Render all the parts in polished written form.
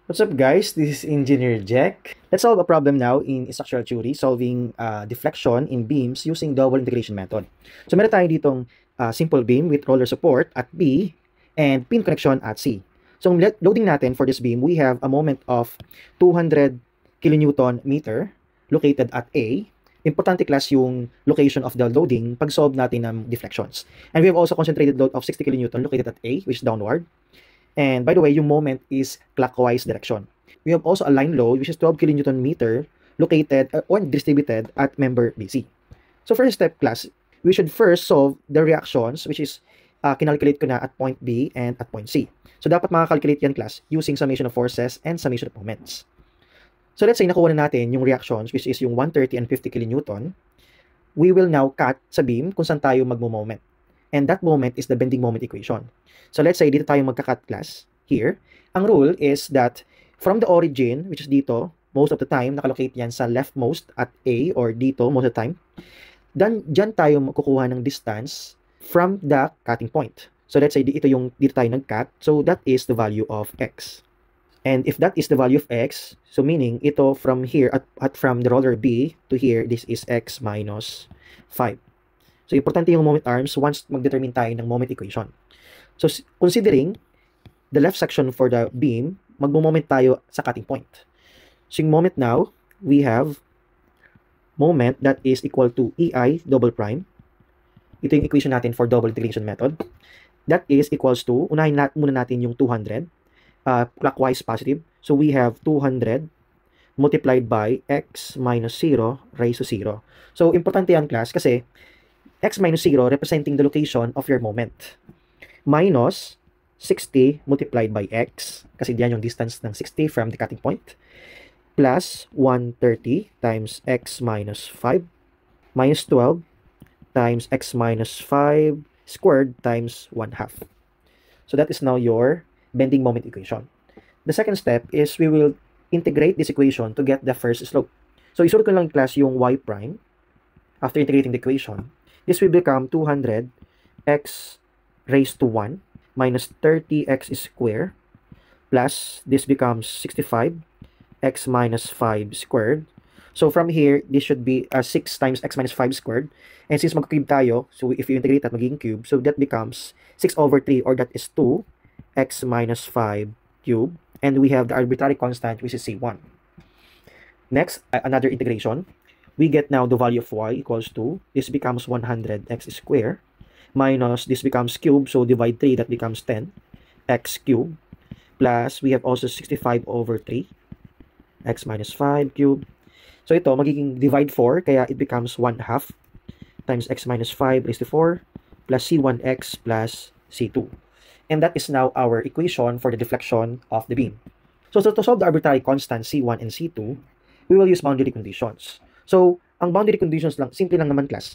What's up guys, this is Engineer Jack. Let's solve a problem now in structural theory, solving deflection in beams using double integration method. So meron tayo ditong simple beam with roller support at B and pin connection at C. So loading natin for this beam, we have a moment of 200 kilonewton meter located at A. Importante class yung location of the loading pag solve natin ng deflections. And we have also concentrated load of 60 kilonewton located at A, which is downward. And by the way, yung moment is clockwise direction. We have also a line load, which is 12 kilonewton meter, located or distributed at member BC. So first step class, we should first solve the reactions, which is kinalculate ko na at point B and at point C. So dapat makakalculate yan class using summation of forces and summation of moments. So let's say nakuha na natin yung reactions, which is yung 130 and 50 kilonewton. We will now cut sa beam kung saan tayo magmo-moment. And that moment is the bending moment equation. So let's say dito tayo magka-cut class here. Ang rule is that from the origin, which is dito, most of the time, nakalocate yan sa leftmost at A or dito most of the time. Then, dyan tayo makukuha ng distance from the cutting point. So let's say dito tayo nag-cut. So that is the value of X. And if that is the value of X, so meaning ito from here at from the roller B to here, this is X minus 5. So, importante yung moment arms once mag-determine tayo ng moment equation. So, considering the left section for the beam, magmo-moment tayo sa cutting point. So, yung moment now, we have moment that is equal to EI double prime. Ito yung equation natin for double integration method. That is equals to, unahin muna natin yung 200, clockwise positive. So, we have 200 multiplied by X minus 0 raised to 0. So, importante yan class kasi X minus 0 representing the location of your moment. Minus 60 multiplied by X, kasi diyan yung distance ng 60 from the cutting point, plus 130 times X minus 5, minus 12 times X minus 5 squared times 1/2. So that is now your bending moment equation. The second step is we will integrate this equation to get the first slope. So isulot ko lang class yung Y prime after integrating the equation. This will become 200 x raised to 1 minus 30x squared plus this becomes 65 x minus 5 squared. So from here, this should be 6 times x minus 5 squared. And since mag-cube tayo, so if you integrate that, magiging cube. So that becomes 6 over 3 or that is 2 x minus 5 cube. And we have the arbitrary constant which is C1. Next, another integration. We get now the value of y equals to, this becomes 100x squared, minus this becomes cube, so divide 3, that becomes 10, x cube, plus we have also 65 over 3, x minus 5 cube. So ito, magiging divide 4, kaya it becomes 1/2 times x minus 5 raised to 4, plus c1x plus c2. And that is now our equation for the deflection of the beam. So to solve the arbitrary constant c1 and c2, we will use boundary conditions. So, ang boundary conditions lang, simple lang naman class.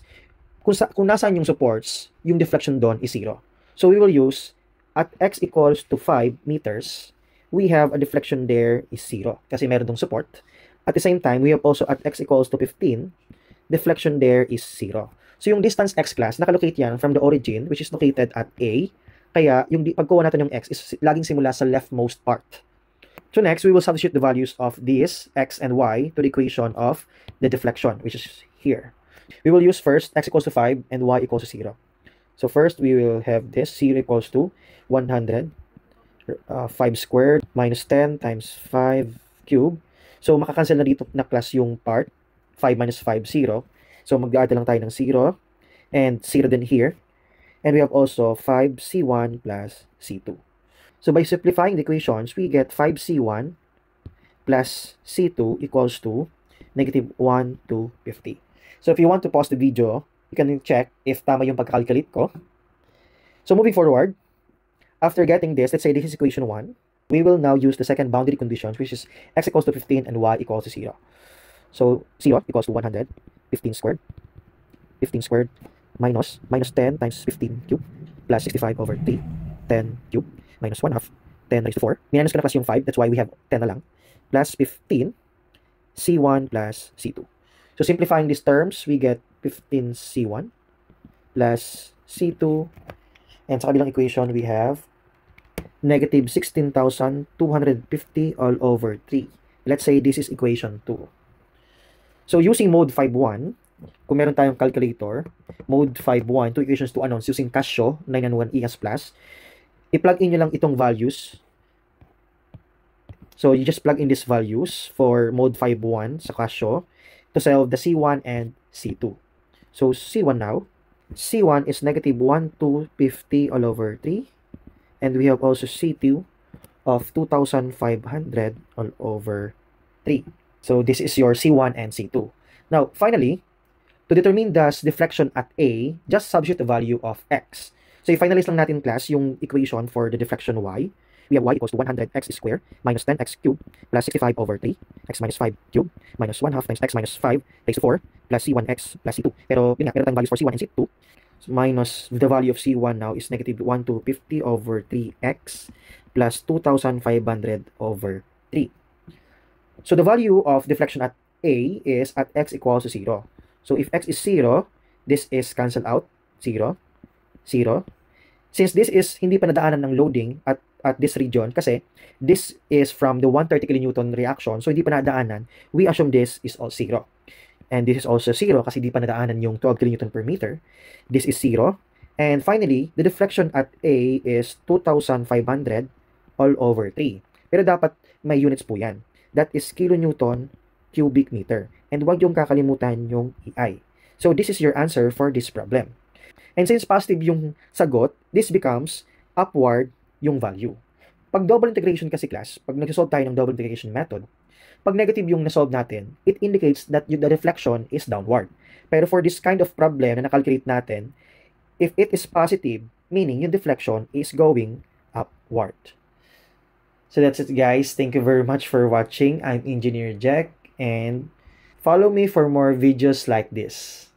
Kung nasaan yung supports, yung deflection doon is 0. So, we will use, at x equals to 5 meters, we have a deflection there is 0. Kasi meron dong support. At the same time, we have also at x equals to 15, deflection there is 0. So, yung distance x class, nakalocate yan from the origin, which is located at A. Kaya, yung pagkuha natin yung x is laging simula sa leftmost part. So next, we will substitute the values of these x and y to the equation of the deflection, which is here. We will use first x equals to 5 and y equals to 0. So first, we will have this 0 equals to 100, 5 squared minus 10 times 5 cube. So makakancel na dito na class yung part, 5 minus 5, 0. So mag-add lang tayo ng 0 and 0 din here. And we have also 5c1 plus c2. So by simplifying the equations, we get 5c1 plus c2 equals to negative 1 to 50. So if you want to pause the video, you can check if tama yung pagkakalculate ko. So moving forward, after getting this, let's say this is equation 1. We will now use the second boundary conditions, which is x equals to 15 and y equals to 0. So 0 equals to 100, 15 squared minus 10 times 15 cube plus 65 over 3, 10 cube. Minus 1/2, 10 raised to 4. Minus ko na plus yung 5, that's why we have 10 na lang. Plus 15, C1 plus C2. So simplifying these terms, we get 15C1 plus C2. And sa kabilang equation, we have negative 16,250 all over 3. Let's say this is equation 2. So using mode 5.1, kung meron tayong calculator, mode 5.1, 2 equations, 2 unknowns, using Casio 991 ES Plus, i-plug in nyo lang itong values. So you just plug in these values for mode 5.1 sa Casio to solve the C1 and C2. So C1 now, C1 is negative 1,250 all over 3. And we have also C2 of 2,500 all over 3. So this is your C1 and C2. Now, finally, to determine the deflection at A, just substitute the value of X. So i-finalize lang natin class yung equation for the deflection Y. We have Y equals to 100x squared minus 10x cubed plus 65 over 3, x minus 5 cubed minus 1 half times x minus 5 raised to 4 plus C1x plus C2. Pero yun nga, meron tayong values for C1 and C2. So minus the value of C1 now is negative 1,250 over 3x plus 2,500 over 3. So the value of deflection at A is at x equals to 0. So if x is 0, this is cancelled out. 0, 0. Since this is hindi pa nadaanan ng loading at this region, kasi this is from the 130 kN reaction, so hindi pa nadaanan, we assume this is all 0. And this is also 0 kasi hindi pa nadaanan yung 12 kN per meter. This is 0. And finally, the deflection at A is 2,500 all over 3. Pero dapat may units po yan. That is kilonewton cubic meter. And huwag yung kakalimutan yung EI. So this is your answer for this problem. And since positive yung sagot, this becomes upward yung value. Pag double integration kasi class, pag nag-solve tayo ng double integration method, pag negative yung na-solve natin, it indicates that the deflection is downward. Pero for this kind of problem na nakalculate natin, if it is positive, meaning yung deflection is going upward. So that's it guys. Thank you very much for watching. I'm Engineer Jack and follow me for more videos like this.